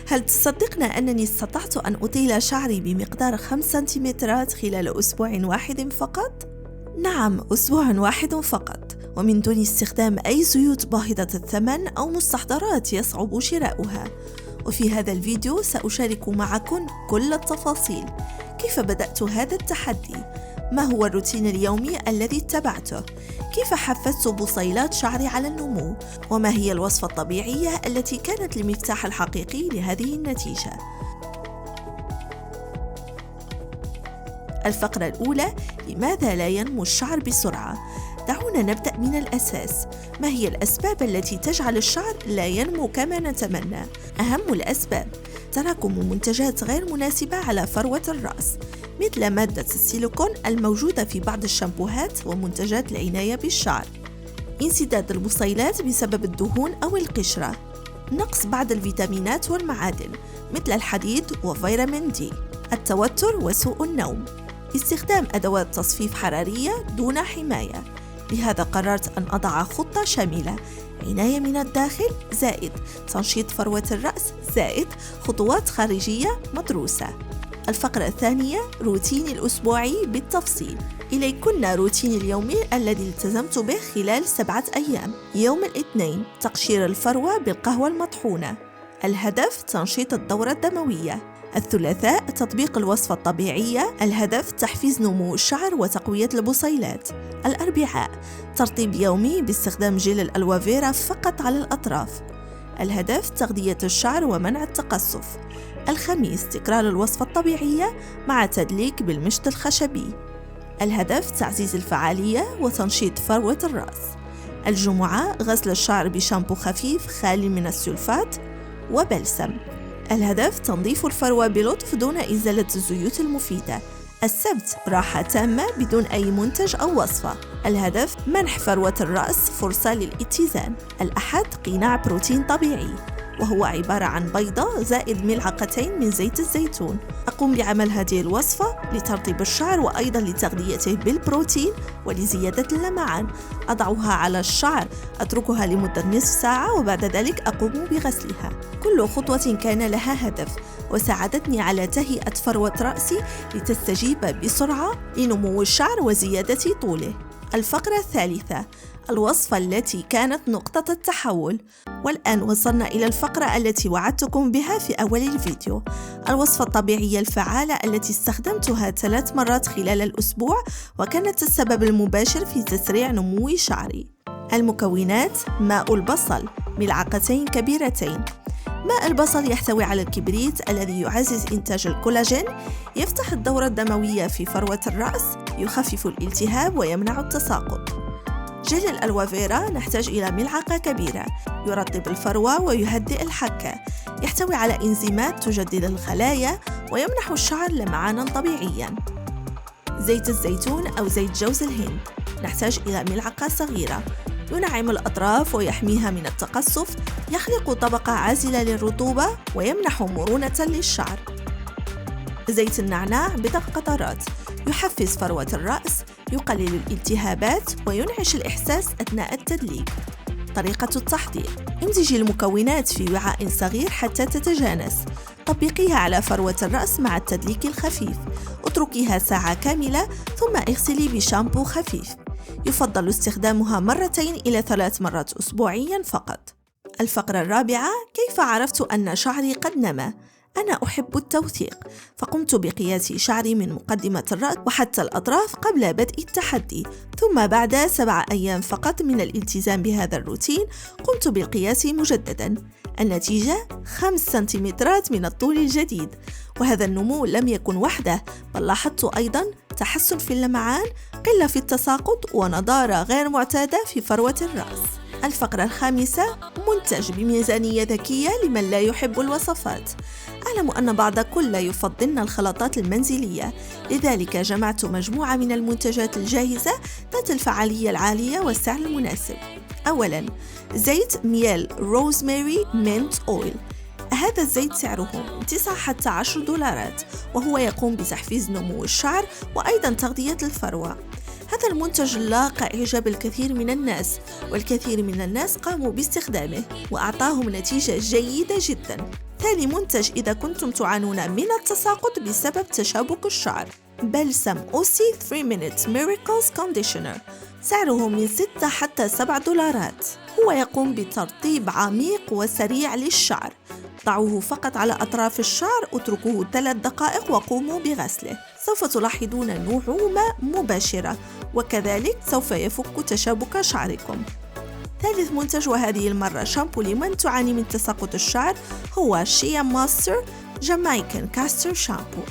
هل تصدقن أنني استطعت أن أطيل شعري بمقدار 5 سنتيمترات خلال أسبوع واحد فقط؟ نعم، أسبوع واحد فقط، ومن دون استخدام أي زيوت باهظة الثمن أو مستحضرات يصعب شراؤها. وفي هذا الفيديو سأشارك معكم كل التفاصيل. كيف بدأت هذا التحدي؟ ما هو الروتين اليومي الذي اتبعته؟ كيف حفزت بصيلات شعري على النمو؟ وما هي الوصفة الطبيعية التي كانت المفتاح الحقيقي لهذه النتيجة؟ الفقرة الأولى: لماذا لا ينمو الشعر بسرعة؟ دعونا نبدأ من الأساس. ما هي الأسباب التي تجعل الشعر لا ينمو كما نتمنى؟ أهم الأسباب: تراكم منتجات غير مناسبة على فروة الرأس، مثل مادة السيليكون الموجودة في بعض الشامبوهات ومنتجات العناية بالشعر، انسداد البصيلات بسبب الدهون أو القشرة، نقص بعض الفيتامينات والمعادن مثل الحديد وفيتامين دي، التوتر وسوء النوم، استخدام أدوات تصفيف حرارية دون حماية. لهذا قررت أن أضع خطة شاملة: عناية من الداخل زائد تنشيط فروة الرأس زائد خطوات خارجية مدروسة. الفقرة الثانية: روتيني الأسبوعي بالتفصيل. إليكن روتيني اليومي الذي التزمت به خلال 7 أيام. يوم الاثنين: تقشير الفروة بالقهوة المطحونة. الهدف: تنشيط الدورة الدموية. الثلاثاء: تطبيق الوصفة الطبيعية. الهدف: تحفيز نمو الشعر وتقوية البصيلات. الأربعاء: ترطيب يومي باستخدام جل الألوفيرا فقط على الأطراف. الهدف: تغذية الشعر ومنع التقصف. الخميس: تكرار الوصفة الطبيعية مع تدليك بالمشط الخشبي. الهدف: تعزيز الفعالية وتنشيط فروة الرأس. الجمعة: غسل الشعر بشامبو خفيف خالي من السلفات وبلسم. الهدف: تنظيف الفروة بلطف دون إزالة الزيوت المفيدة. السبت: راحة تامة بدون أي منتج أو وصفة. الهدف: منح فروة الرأس فرصة للاتزان. الأحد: قناع بروتين طبيعي، وهو عبارة عن بيضة زائد ملعقتين من زيت الزيتون. أقوم بعمل هذه الوصفة لترطيب الشعر وأيضا لتغذيته بالبروتين ولزيادة اللمعان. أضعها على الشعر، أتركها لمدة نصف ساعة وبعد ذلك أقوم بغسلها. كل خطوة كان لها هدف وساعدتني على تهيئة فروة رأسي لتستجيب بسرعة لنمو الشعر وزيادة طوله. الفقرة الثالثة: الوصفة التي كانت نقطة التحول. والآن وصلنا إلى الفقرة التي وعدتكم بها في أول الفيديو، الوصفة الطبيعية الفعالة التي استخدمتها 3 مرات خلال الأسبوع وكانت السبب المباشر في تسريع نمو شعري. المكونات: ماء البصل ملعقتين كبيرتين. ماء البصل يحتوي على الكبريت الذي يعزز إنتاج الكولاجين، يفتح الدورة الدموية في فروة الرأس، يخفف الالتهاب ويمنع التساقط. جل الألوفيرا نحتاج إلى ملعقة كبيرة، يرطب الفروة ويهدئ الحكة، يحتوي على إنزيمات تجدد الخلايا ويمنح الشعر لمعانا طبيعيا. زيت الزيتون أو زيت جوز الهند نحتاج إلى ملعقة صغيرة، ينعم الأطراف ويحميها من التقصف، يخلق طبقة عازلة للرطوبة ويمنح مرونة للشعر. زيت النعناع بضع قطرات، يحفز فروة الرأس، يقلل الالتهابات وينعش الإحساس أثناء التدليك. طريقة التحضير: امزجي المكونات في وعاء صغير حتى تتجانس، طبقيها على فروة الرأس مع التدليك الخفيف، اتركيها ساعة كاملة ثم اغسلي بشامبو خفيف. يفضل استخدامها 2 إلى 3 مرات أسبوعياً فقط. الفقرة الرابعة: كيف عرفت أن شعري قد نما؟ أنا أحب التوثيق، فقمت بقياس شعري من مقدمة الرأس وحتى الأطراف قبل بدء التحدي، ثم بعد 7 أيام فقط من الالتزام بهذا الروتين قمت بالقياس مجدداً. النتيجة 5 سنتيمترات من الطول الجديد، وهذا النمو لم يكن وحده، بل لاحظت أيضاً تحسن في اللمعان، قلة في التساقط ونضارة غير معتادة في فروة الرأس. الفقرة الخامسة: منتج بميزانية ذكية لمن لا يحب الوصفات. أعلم أن بعضكم لا يفضلن الخلطات المنزلية، لذلك جمعت مجموعة من المنتجات الجاهزة ذات الفعالية العالية والسعر المناسب. أولاً: زيت ميال روزماري مينت أويل. هذا الزيت سعره 9 حتى 10 دولارات، وهو يقوم بتحفيز نمو الشعر وأيضاً تغذية الفروة. هذا المنتج لاقى إعجاب الكثير من الناس، والكثير من الناس قاموا باستخدامه وأعطاهم نتيجة جيدة جداً. ثاني منتج إذا كنتم تعانون من التساقط بسبب تشابك الشعر، بلسم أوسي 3 Minute Miracles Conditioner، سعره من 6 حتى 7 دولارات. هو يقوم بترطيب عميق وسريع للشعر. ضعوه فقط على أطراف الشعر، اتركوه 3 دقائق وقوموا بغسله. سوف تلاحظون نعومة مباشرة، وكذلك سوف يفك تشابك شعركم. ثالث منتج، وهذه المرة شامبو لمن تعاني من تساقط الشعر، هو شيا ماستر جامايكان كاستر شامبو،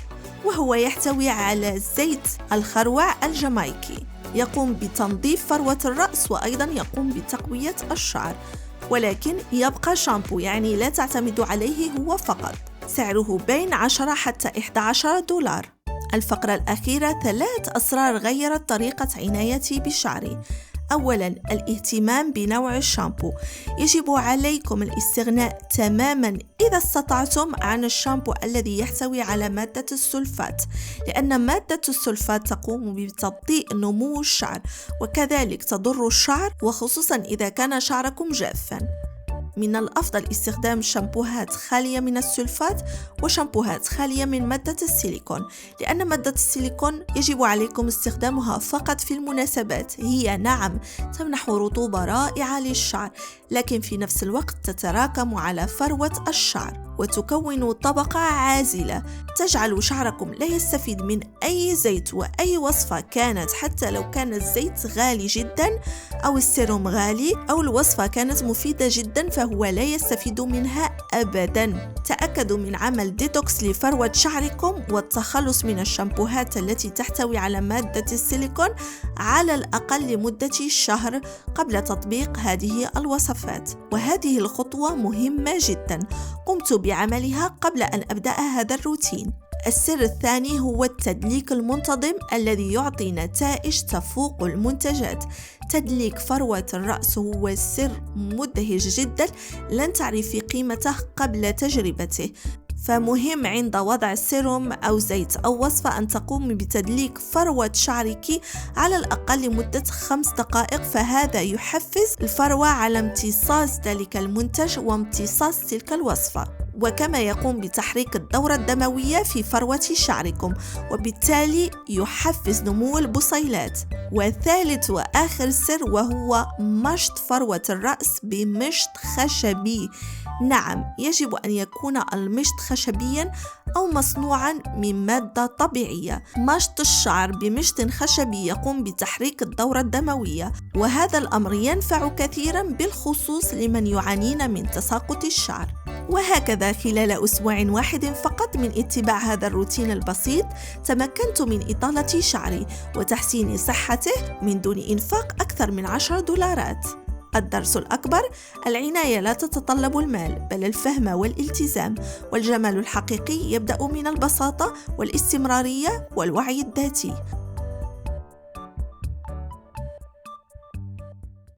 وهو يحتوي على زيت الخروع الجامايكي. يقوم بتنظيف فروة الرأس وأيضا يقوم بتقوية الشعر، ولكن يبقى شامبو، يعني لا تعتمد عليه هو فقط. سعره بين 10 حتى 11 دولار. الفقرة الأخيرة 3 أسرار غيرت طريقة عنايتي بشعري. أولاً، الاهتمام بنوع الشامبو. يجب عليكم الاستغناء تماماً إذا استطعتم عن الشامبو الذي يحتوي على مادة السلفات، لأن مادة السلفات تقوم بتبطيء نمو الشعر وكذلك تضر الشعر، وخصوصاً إذا كان شعركم جافاً. من الأفضل استخدام شامبوهات خالية من السلفات وشامبوهات خالية من مادة السيليكون، لأن مادة السيليكون يجب عليكم استخدامها فقط في المناسبات. هي نعم تمنح رطوبة رائعة للشعر، لكن في نفس الوقت تتراكم على فروة الشعر وتكون طبقة عازلة تجعل شعركم لا يستفيد من أي زيت وأي وصفة كانت، حتى لو كان الزيت غالي جدا أو السيروم غالي أو الوصفة كانت مفيدة جدا، فهو لا يستفيد منها أبدا. تأكدوا من عمل ديتوكس لفروة شعركم والتخلص من الشامبوهات التي تحتوي على مادة السيليكون على الأقل لمدة شهر قبل تطبيق هذه الوصفات، وهذه الخطوة مهمة جدا قمت بعملها قبل أن أبدأ هذا الروتين. السر الثاني هو التدليك المنتظم الذي يعطي نتائج تفوق المنتجات. تدليك فروة الرأس هو سر مدهش جدا لن تعرفي قيمته قبل تجربته، فمهم عند وضع سيروم أو زيت أو وصفة أن تقوم بتدليك فروة شعرك على الأقل لمدة 5 دقائق، فهذا يحفز الفروة على امتصاص ذلك المنتج وامتصاص تلك الوصفة، وكما يقوم بتحريك الدورة الدموية في فروة شعركم، وبالتالي يحفز نمو البصيلات. وثالث وآخر سر وهو مشط فروة الرأس بمشط خشبي. نعم، يجب أن يكون المشط خشبيا أو مصنوعا من مادة طبيعية. مشط الشعر بمشط خشبي يقوم بتحريك الدورة الدموية، وهذا الأمر ينفع كثيرا بالخصوص لمن يعانين من تساقط الشعر. وهكذا خلال أسبوع واحد فقط من اتباع هذا الروتين البسيط تمكنت من إطالة شعري وتحسين صحته من دون إنفاق أكثر من 10 دولارات. الدرس الأكبر: العناية لا تتطلب المال بل الفهم والالتزام، والجمال الحقيقي يبدأ من البساطة والاستمرارية والوعي الذاتي.